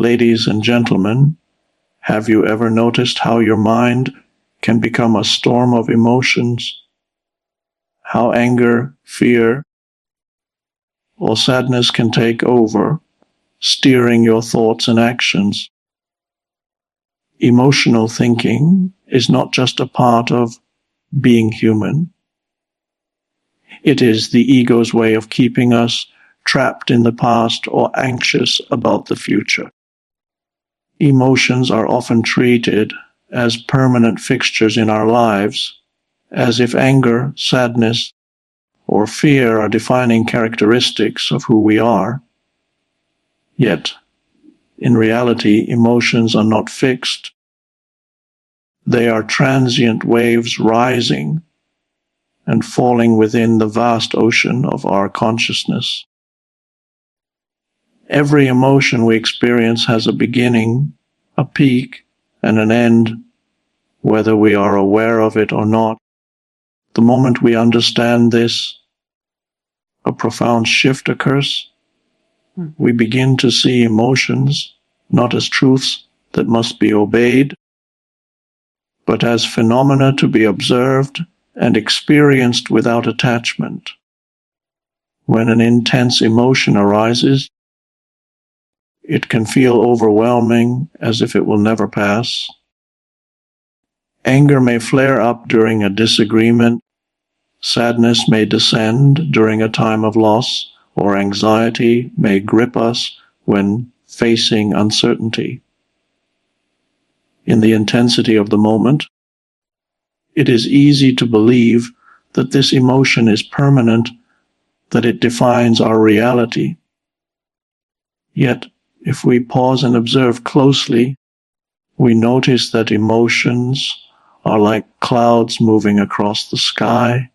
Ladies and gentlemen, have you ever noticed how your mind can become a storm of emotions? How anger, fear, or sadness can take over, steering your thoughts and actions. Emotional thinking is not just a part of being human. It is the ego's way of keeping us trapped in the past or anxious about the future. Emotions are often treated as permanent fixtures in our lives, as if anger, sadness, or fear are defining characteristics of who we are. Yet, in reality, emotions are not fixed. They are transient waves rising and falling within the vast ocean of our consciousness. Every emotion we experience has a beginning, a peak, and an end, whether we are aware of it or not. The moment we understand this, a profound shift occurs. We begin to see emotions not as truths that must be obeyed, but as phenomena to be observed and experienced without attachment. When an intense emotion arises, it can feel overwhelming, as if it will never pass. Anger may flare up during a disagreement. Sadness may descend during a time of loss, or anxiety may grip us when facing uncertainty. In the intensity of the moment, it is easy to believe that this emotion is permanent, that it defines our reality. Yet, if we pause and observe closely, we notice that emotions are like clouds moving across the sky.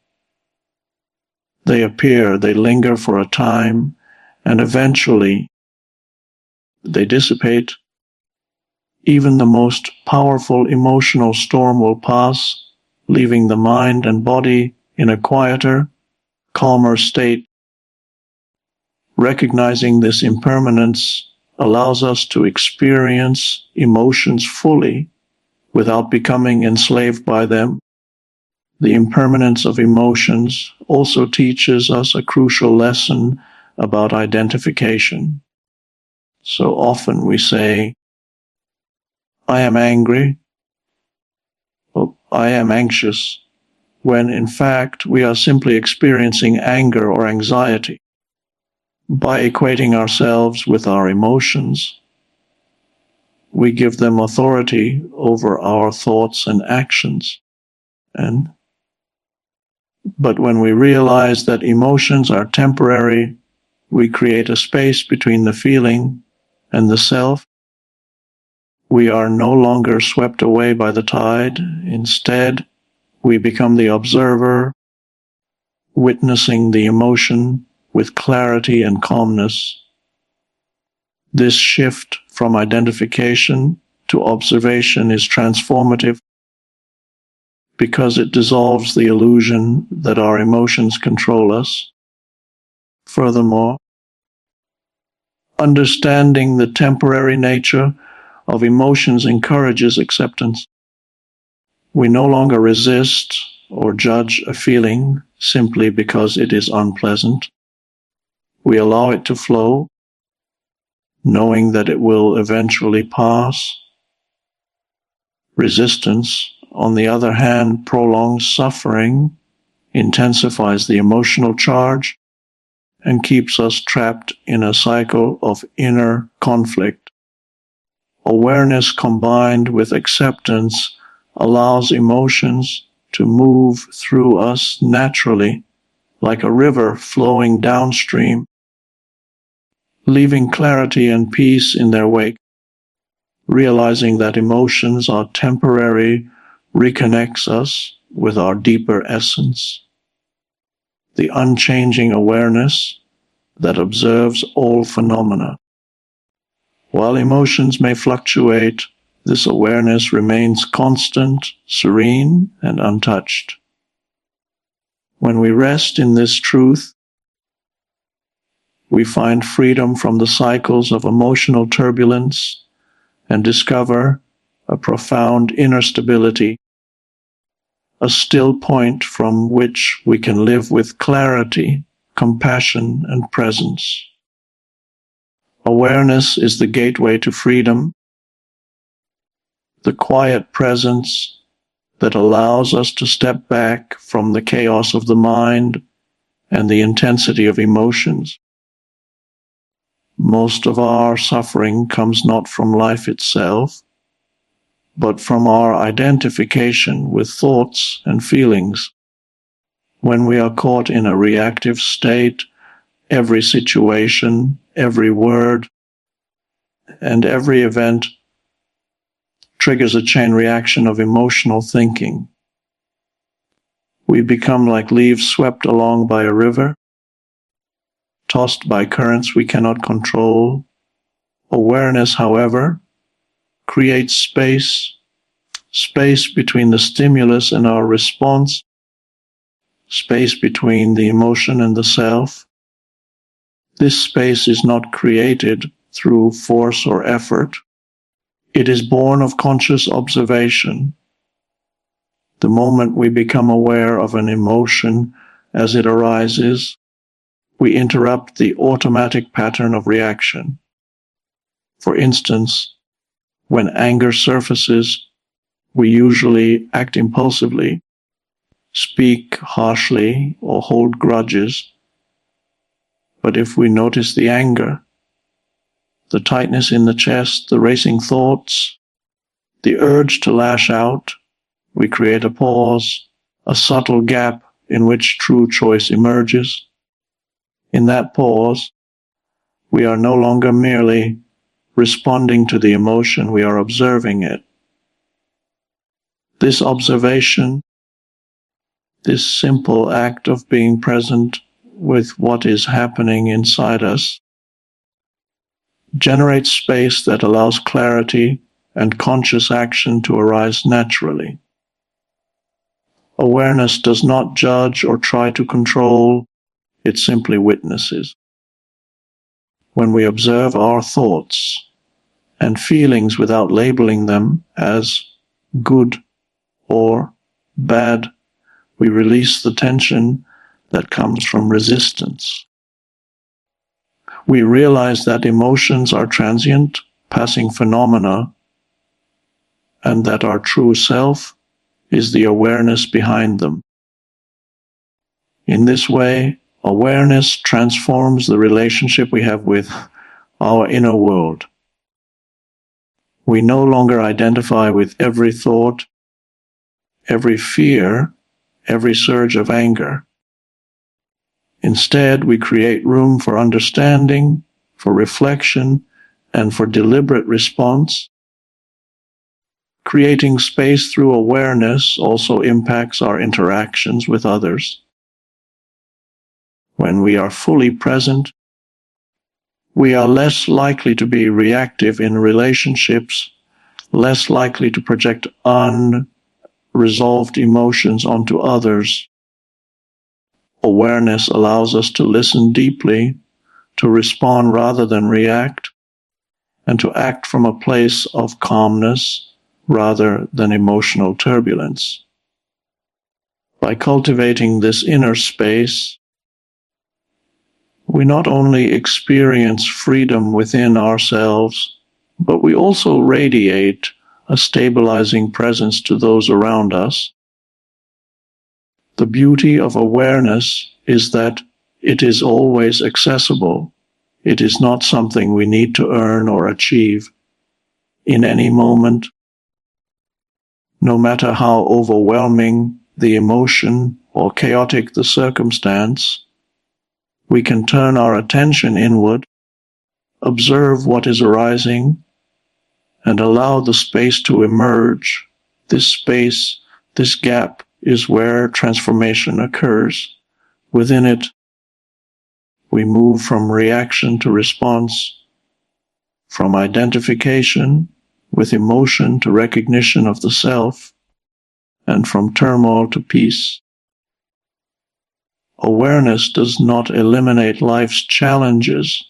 They appear, they linger for a time, and eventually they dissipate. Even the most powerful emotional storm will pass, leaving the mind and body in a quieter, calmer state. Recognizing this impermanence allows us to experience emotions fully without becoming enslaved by them. The impermanence of emotions also teaches us a crucial lesson about identification. So often we say, I am angry, or I am anxious, when in fact we are simply experiencing anger or anxiety. By equating ourselves with our emotions, we give them authority over our thoughts and actions. But when we realize that emotions are temporary, we create a space between the feeling and the self. We are no longer swept away by the tide. Instead, we become the observer, witnessing the emotion with clarity and calmness. This shift from identification to observation is transformative because it dissolves the illusion that our emotions control us. Furthermore, understanding the temporary nature of emotions encourages acceptance. We no longer resist or judge a feeling simply because it is unpleasant. We allow it to flow, knowing that it will eventually pass. Resistance, on the other hand, prolongs suffering, intensifies the emotional charge, and keeps us trapped in a cycle of inner conflict. Awareness combined with acceptance allows emotions to move through us naturally, like a river flowing downstream, leaving clarity and peace in their wake. Realizing that emotions are temporary reconnects us with our deeper essence, the unchanging awareness that observes all phenomena. While emotions may fluctuate, this awareness remains constant, serene, and untouched. When we rest in this truth, we find freedom from the cycles of emotional turbulence and discover a profound inner stability, a still point from which we can live with clarity, compassion, and presence. Awareness is the gateway to freedom, the quiet presence that allows us to step back from the chaos of the mind and the intensity of emotions. Most of our suffering comes not from life itself, but from our identification with thoughts and feelings. When we are caught in a reactive state, every situation, every word, and every event triggers a chain reaction of emotional thinking. We become like leaves swept along by a river, tossed by currents we cannot control. Awareness, however, creates space between the stimulus and our response, space between the emotion and the self. This space is not created through force or effort. It is born of conscious observation. The moment we become aware of an emotion as it arises, we interrupt the automatic pattern of reaction. For instance, when anger surfaces, we usually act impulsively, speak harshly, or hold grudges. But if we notice the anger, the tightness in the chest, the racing thoughts, the urge to lash out, we create a pause, a subtle gap in which true choice emerges. In that pause, we are no longer merely responding to the emotion, we are observing it. This observation, this simple act of being present with what is happening inside us, generates space that allows clarity and conscious action to arise naturally. Awareness does not judge or try to control, it simply witnesses. When we observe our thoughts and feelings without labeling them as good or bad, we release the tension that comes from resistance. We realize that emotions are transient, passing phenomena, and that our true self is the awareness behind them. In this way, awareness transforms the relationship we have with our inner world. We no longer identify with every thought, every fear, every surge of anger. Instead, we create room for understanding, for reflection, and for deliberate response. Creating space through awareness also impacts our interactions with others. When we are fully present, we are less likely to be reactive in relationships, less likely to project unresolved emotions onto others. Awareness allows us to listen deeply, to respond rather than react, and to act from a place of calmness rather than emotional turbulence. By cultivating this inner space, we not only experience freedom within ourselves, but we also radiate a stabilizing presence to those around us. The beauty of awareness is that it is always accessible. It is not something we need to earn or achieve. In any moment, no matter how overwhelming the emotion or chaotic the circumstance, we can turn our attention inward, observe what is arising, and allow the space to emerge. This space, this gap, is where transformation occurs. Within it, we move from reaction to response, from identification with emotion to recognition of the self, and from turmoil to peace. Awareness does not eliminate life's challenges,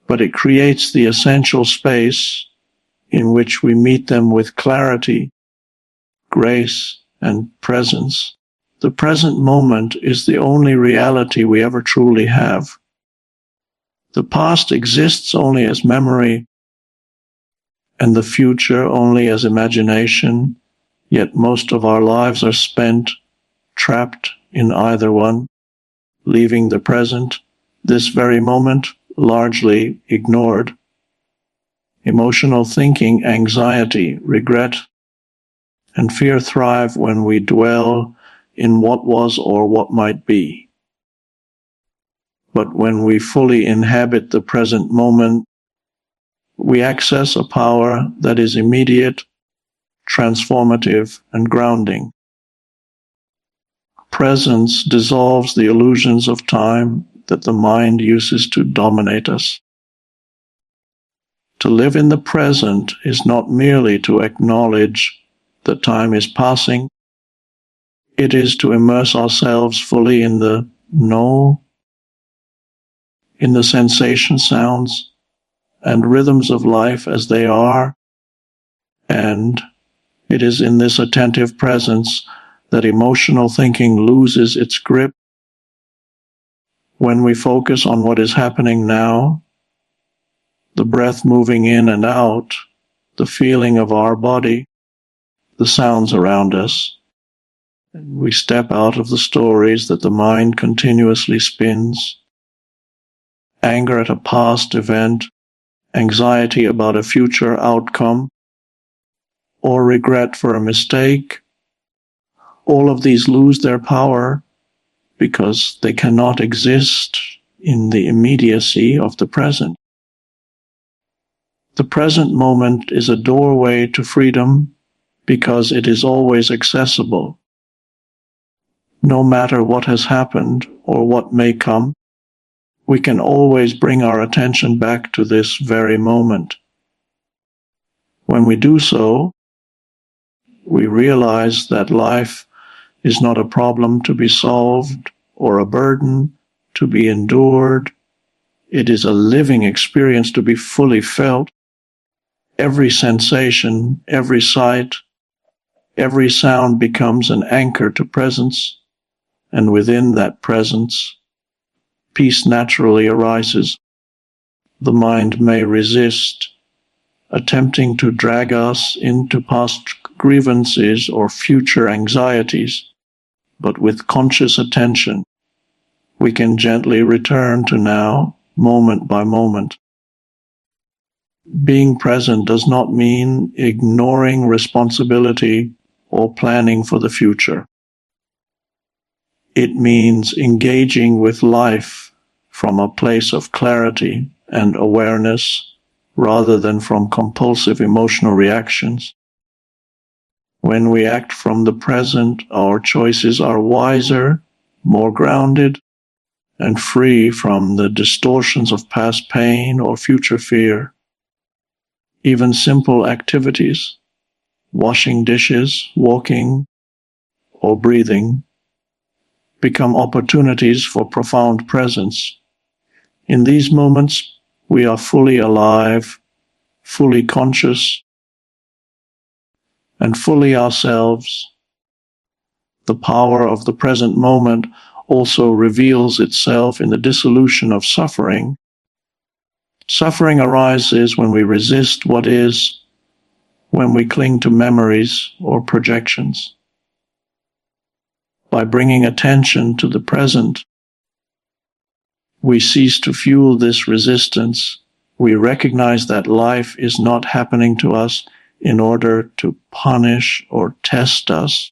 but it creates the essential space in which we meet them with clarity, grace, and presence. The present moment is the only reality we ever truly have. The past exists only as memory, and the future only as imagination, yet most of our lives are spent trapped in either one, leaving the present, this very moment, largely ignored. Emotional thinking, anxiety, regret, and fear thrive when we dwell in what was or what might be. But when we fully inhabit the present moment, we access a power that is immediate, transformative, and grounding. Presence dissolves the illusions of time that the mind uses to dominate us. To live in the present is not merely to acknowledge that time is passing. It is to immerse ourselves fully in the know, in the sensation, sounds, and rhythms of life as they are, and it is in this attentive presence that emotional thinking loses its grip. When we focus on what is happening now, the breath moving in and out, the feeling of our body, the sounds around us, we step out of the stories that the mind continuously spins. Anger at a past event, anxiety about a future outcome, or regret for a mistake, all of these lose their power because they cannot exist in the immediacy of the present. The present moment is a doorway to freedom because it is always accessible. No matter what has happened or what may come, we can always bring our attention back to this very moment. When we do so, we realize that life is not a problem to be solved or a burden to be endured. It is a living experience to be fully felt. Every sensation, every sight, every sound becomes an anchor to presence, and within that presence, peace naturally arises. The mind may resist, attempting to drag us into past grievances or future anxieties, but with conscious attention, we can gently return to now, moment by moment. Being present does not mean ignoring responsibility or planning for the future. It means engaging with life from a place of clarity and awareness rather than from compulsive emotional reactions. When we act from the present, our choices are wiser, more grounded, and free from the distortions of past pain or future fear. Even simple activities, washing dishes, walking, or breathing, become opportunities for profound presence. In these moments, we are fully alive, fully conscious, and fully ourselves. The power of the present moment also reveals itself in the dissolution of suffering. Suffering arises when we resist what is, when we cling to memories or projections. By bringing attention to the present, we cease to fuel this resistance. We recognize that life is not happening to us in order to punish or test us,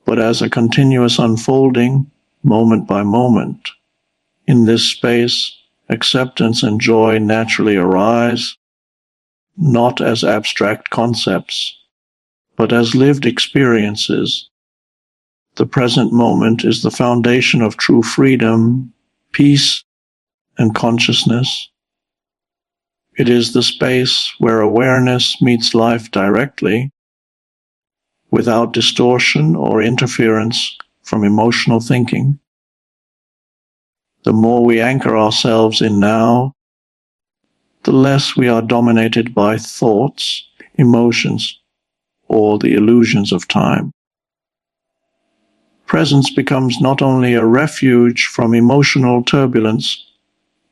but as a continuous unfolding, moment by moment. In this space, acceptance and joy naturally arise, not as abstract concepts, but as lived experiences. The present moment is the foundation of true freedom, peace, and consciousness. It is the space where awareness meets life directly, without distortion or interference from emotional thinking. The more we anchor ourselves in now, the less we are dominated by thoughts, emotions, or the illusions of time. Presence becomes not only a refuge from emotional turbulence,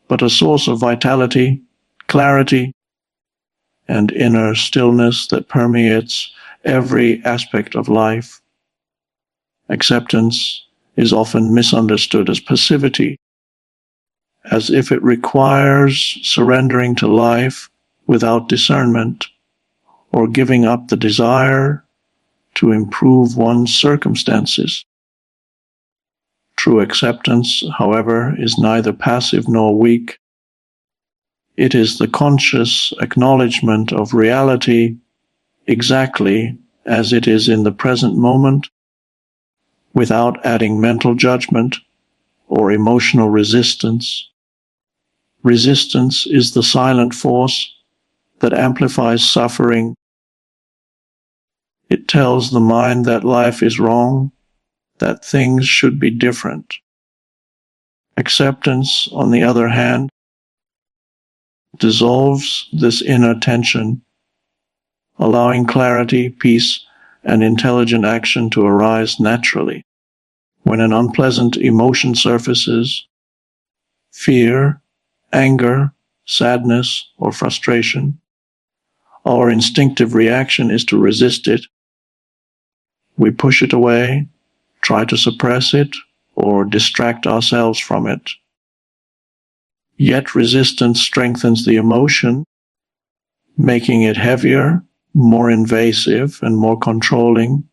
but a source of vitality, clarity, and inner stillness that permeates every aspect of life. Acceptance is often misunderstood as passivity, as if it requires surrendering to life without discernment or giving up the desire to improve one's circumstances. True acceptance, however, is neither passive nor weak. It is the conscious acknowledgement of reality exactly as it is in the present moment, without adding mental judgment or emotional resistance. Resistance is the silent force that amplifies suffering. It tells the mind that life is wrong, that things should be different. Acceptance, on the other hand, dissolves this inner tension, allowing clarity, peace, and intelligent action to arise naturally. When an unpleasant emotion surfaces, fear, anger, sadness, or frustration, our instinctive reaction is to resist it. We push it away, try to suppress it, or distract ourselves from it. Yet resistance strengthens the emotion, making it heavier, more invasive, and more controlling.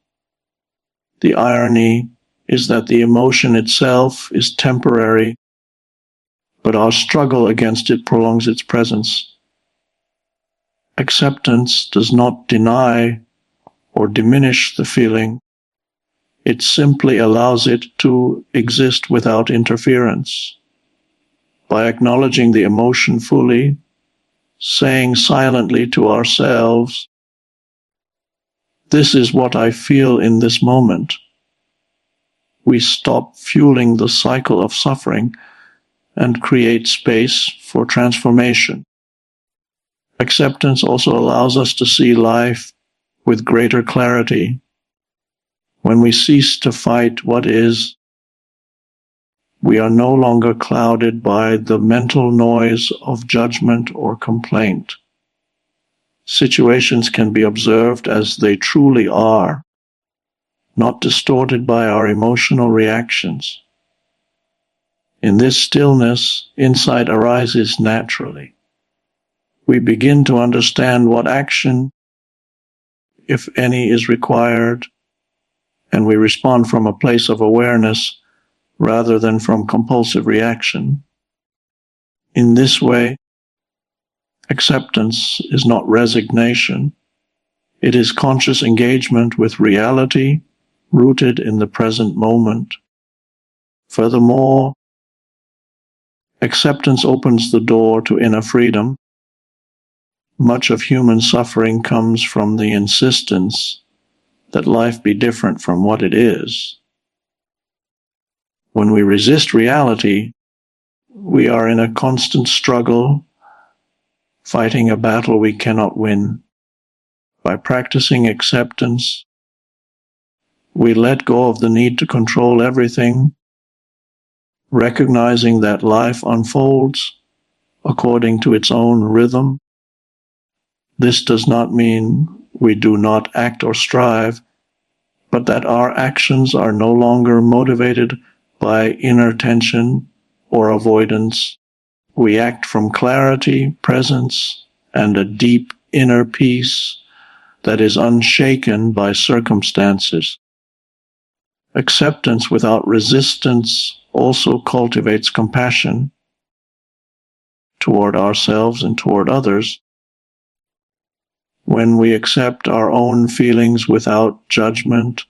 The irony is that the emotion itself is temporary, but our struggle against it prolongs its presence. Acceptance does not deny or diminish the feeling. It simply allows it to exist without interference. By acknowledging the emotion fully, saying silently to ourselves, "This is what I feel in this moment," we stop fueling the cycle of suffering and create space for transformation. Acceptance also allows us to see life with greater clarity. When we cease to fight what is, we are no longer clouded by the mental noise of judgment or complaint. Situations can be observed as they truly are, not distorted by our emotional reactions. In this stillness, insight arises naturally. We begin to understand what action, if any, is required, and we respond from a place of awareness rather than from compulsive reaction. In this way, acceptance is not resignation. It is conscious engagement with reality rooted in the present moment. Furthermore, acceptance opens the door to inner freedom. Much of human suffering comes from the insistence that life be different from what it is. When we resist reality, we are in a constant struggle, fighting a battle we cannot win. By practicing acceptance, we let go of the need to control everything, recognizing that life unfolds according to its own rhythm. This does not mean we do not act or strive, but that our actions are no longer motivated by inner tension or avoidance. We act from clarity, presence, and a deep inner peace that is unshaken by circumstances. Acceptance without resistance also cultivates compassion toward ourselves and toward others. When we accept our own feelings without judgment,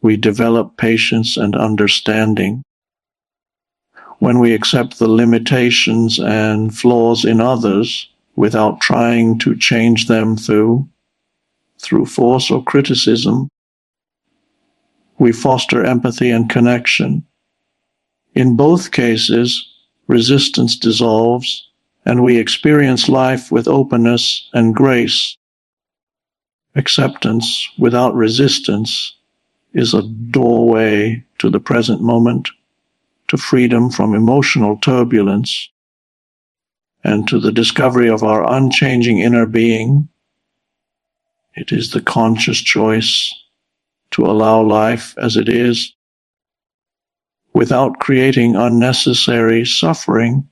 we develop patience and understanding. When we accept the limitations and flaws in others without trying to change them through force or criticism, we foster empathy and connection. In both cases, resistance dissolves, and we experience life with openness and grace. Acceptance without resistance is a doorway to the present moment, to freedom from emotional turbulence, and to the discovery of our unchanging inner being. It is the conscious choice to allow life as it is, without creating unnecessary suffering,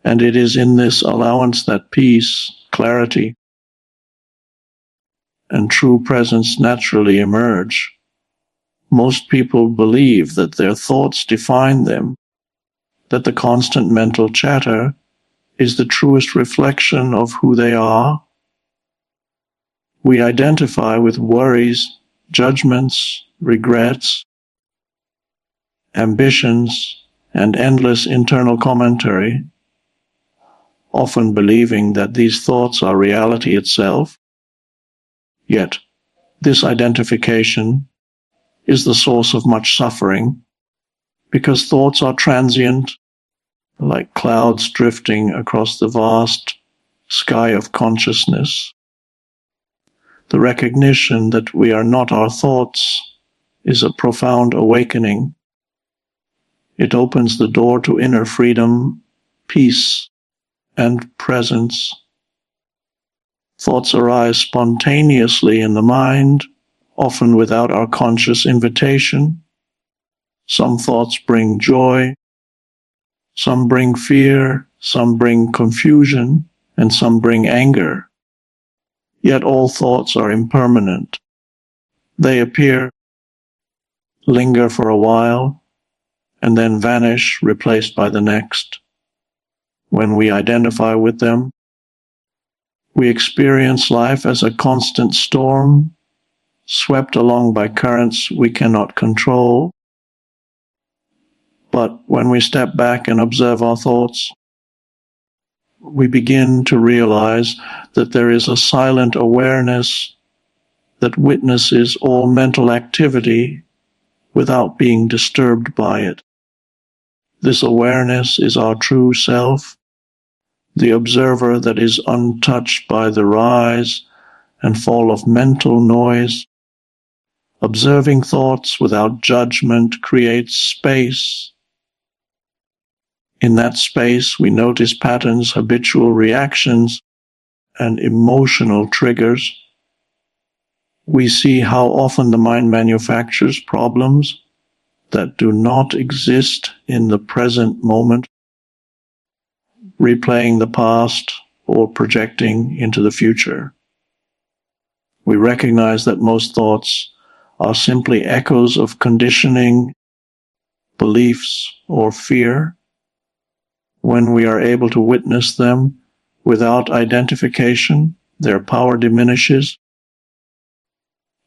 and it is in this allowance that peace, clarity, and true presence naturally emerge. Most people believe that their thoughts define them, that the constant mental chatter is the truest reflection of who they are. We identify with worries, judgments, regrets, ambitions, and endless internal commentary, often believing that these thoughts are reality itself. Yet, this identification is the source of much suffering, because thoughts are transient, like clouds drifting across the vast sky of consciousness. The recognition that we are not our thoughts is a profound awakening. It opens the door to inner freedom, peace, and presence. Thoughts arise spontaneously in the mind, often without our conscious invitation. Some thoughts bring joy, some bring fear, some bring confusion, and some bring anger. Yet all thoughts are impermanent. They appear, linger for a while, and then vanish, replaced by the next. When we identify with them, we experience life as a constant storm, swept along by currents we cannot control. But when we step back and observe our thoughts, we begin to realize that there is a silent awareness that witnesses all mental activity without being disturbed by it. This awareness is our true self, the observer that is untouched by the rise and fall of mental noise. Observing thoughts without judgment creates space. In that space, we notice patterns, habitual reactions, and emotional triggers. We see how often the mind manufactures problems that do not exist in the present moment, replaying the past or projecting into the future. We recognize that most thoughts are simply echoes of conditioning, beliefs, or fear. When we are able to witness them without identification, their power diminishes.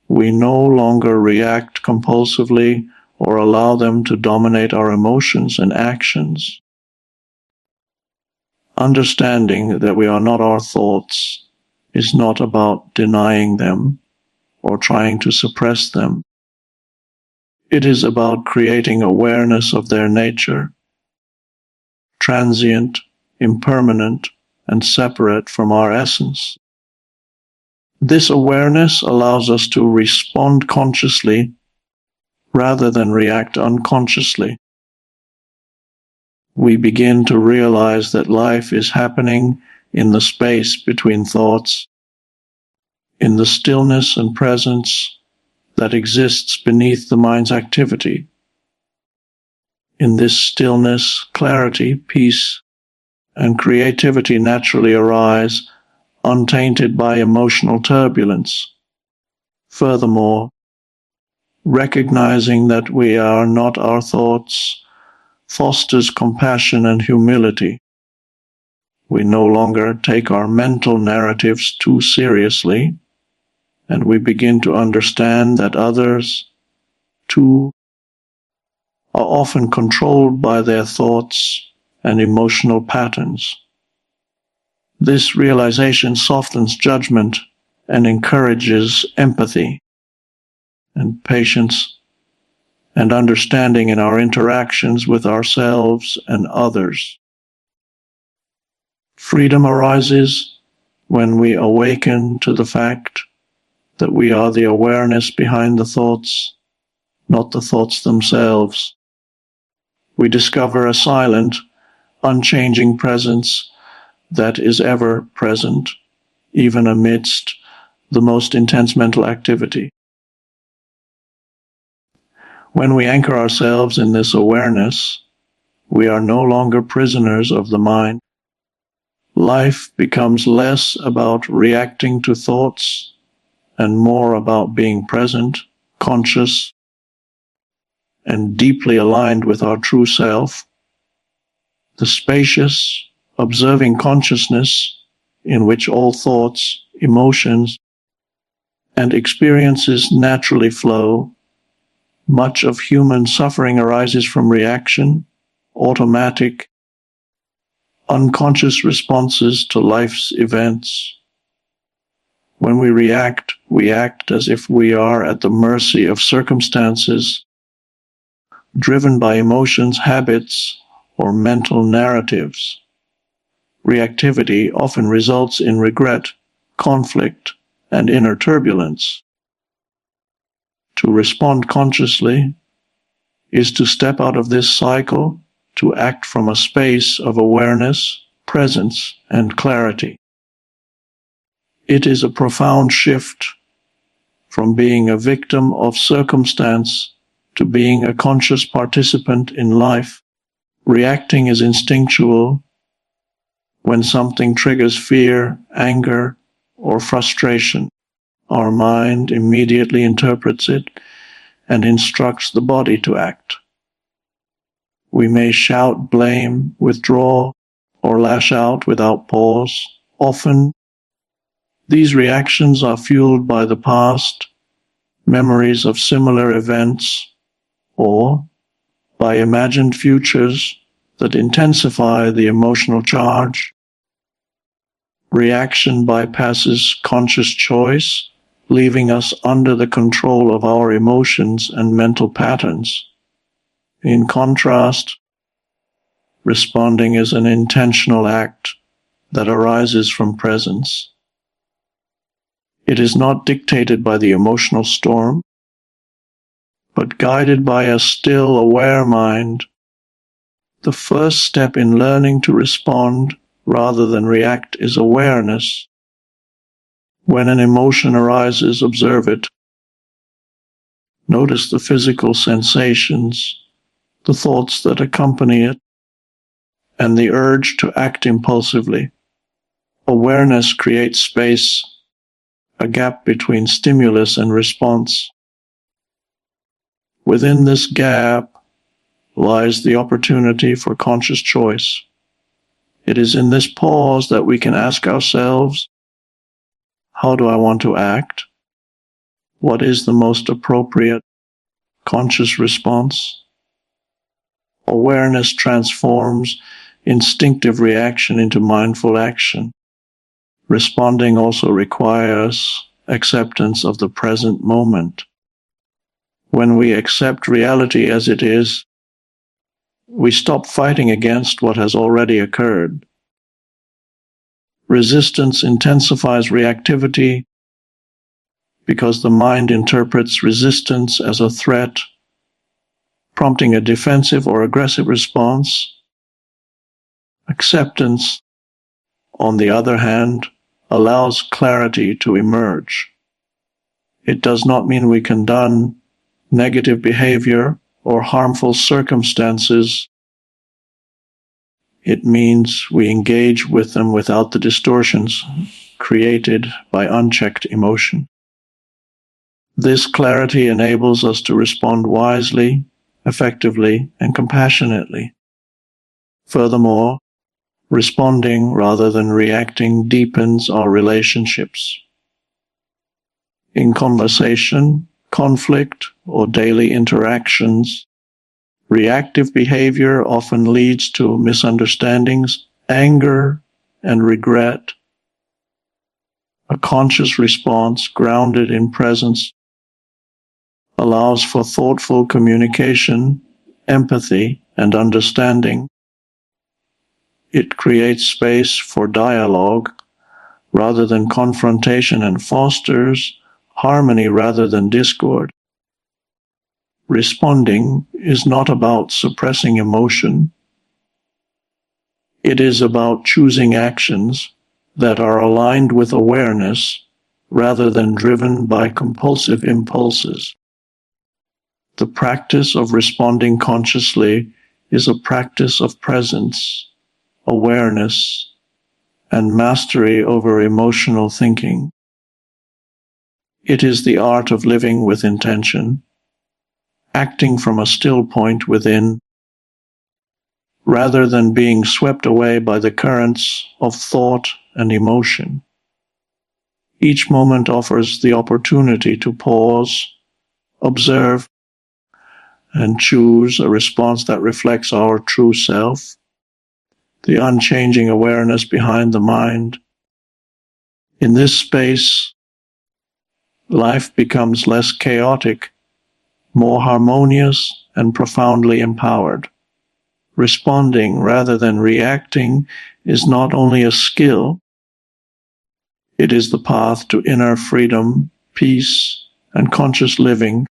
We no longer react compulsively or allow them to dominate our emotions and actions. Understanding that we are not our thoughts is not about denying them or trying to suppress them. It is about creating awareness of their nature, transient, impermanent, and separate from our essence. This awareness allows us to respond consciously rather than react unconsciously. We begin to realize that life is happening in the space between thoughts, in the stillness and presence that exists beneath the mind's activity. In this stillness, clarity, peace, and creativity naturally arise, untainted by emotional turbulence. Furthermore, recognizing that we are not our thoughts fosters compassion and humility. We no longer take our mental narratives too seriously, and we begin to understand that others, too, are often controlled by their thoughts and emotional patterns. This realization softens judgment and encourages empathy and patience and understanding in our interactions with ourselves and others. Freedom arises when we awaken to the fact that we are the awareness behind the thoughts, not the thoughts themselves. We discover a silent, unchanging presence that is ever present, even amidst the most intense mental activity. When we anchor ourselves in this awareness, we are no longer prisoners of the mind. Life becomes less about reacting to thoughts and more about being present, conscious, and deeply aligned with our true self. The spacious, observing consciousness in which all thoughts, emotions, and experiences naturally flow. Much of human suffering arises from reaction, automatic, unconscious responses to life's events. When we act as if we are at the mercy of circumstances, driven by emotions, habits, or mental narratives. Reactivity often results in regret, conflict, and inner turbulence. To respond consciously is to step out of this cycle, to act from a space of awareness, presence, and clarity. It is a profound shift from being a victim of circumstance to being a conscious participant in life. Reacting is instinctual. When something triggers fear, anger, or frustration, our mind immediately interprets it and instructs the body to act. We may shout, blame, withdraw, or lash out without pause. Often, these reactions are fueled by the past, memories of similar events, or by imagined futures that intensify the emotional charge. Reaction bypasses conscious choice, leaving us under the control of our emotions and mental patterns. In contrast, responding is an intentional act that arises from presence. It is not dictated by the emotional storm, but guided by a still, aware mind. The first step in learning to respond rather than react is awareness. When an emotion arises, observe it. Notice the physical sensations, the thoughts that accompany it, and the urge to act impulsively. Awareness creates space, a gap between stimulus and response. Within this gap lies the opportunity for conscious choice. It is in this pause that we can ask ourselves, how do I want to act? What is the most appropriate conscious response? Awareness transforms instinctive reaction into mindful action. Responding also requires acceptance of the present moment. When we accept reality as it is, we stop fighting against what has already occurred. Resistance intensifies reactivity because the mind interprets resistance as a threat, prompting a defensive or aggressive response. Acceptance, on the other hand, allows clarity to emerge. It does not mean we condone negative behavior or harmful circumstances. It means we engage with them without the distortions created by unchecked emotion. This clarity enables us to respond wisely, effectively, and compassionately. Furthermore, responding rather than reacting deepens our relationships. In conversation, conflict, or daily interactions, reactive behavior often leads to misunderstandings, anger, and regret. A conscious response grounded in presence allows for thoughtful communication, empathy, and understanding. It creates space for dialogue rather than confrontation and fosters harmony rather than discord. Responding is not about suppressing emotion. It is about choosing actions that are aligned with awareness rather than driven by compulsive impulses. The practice of responding consciously is a practice of presence, awareness, and mastery over emotional thinking. It is the art of living with intention, acting from a still point within, rather than being swept away by the currents of thought and emotion. Each moment offers the opportunity to pause, observe, and choose a response that reflects our true self, the unchanging awareness behind the mind. In this space, life becomes less chaotic, more harmonious, and profoundly empowered. Responding rather than reacting is not only a skill, it is the path to inner freedom, peace, and conscious living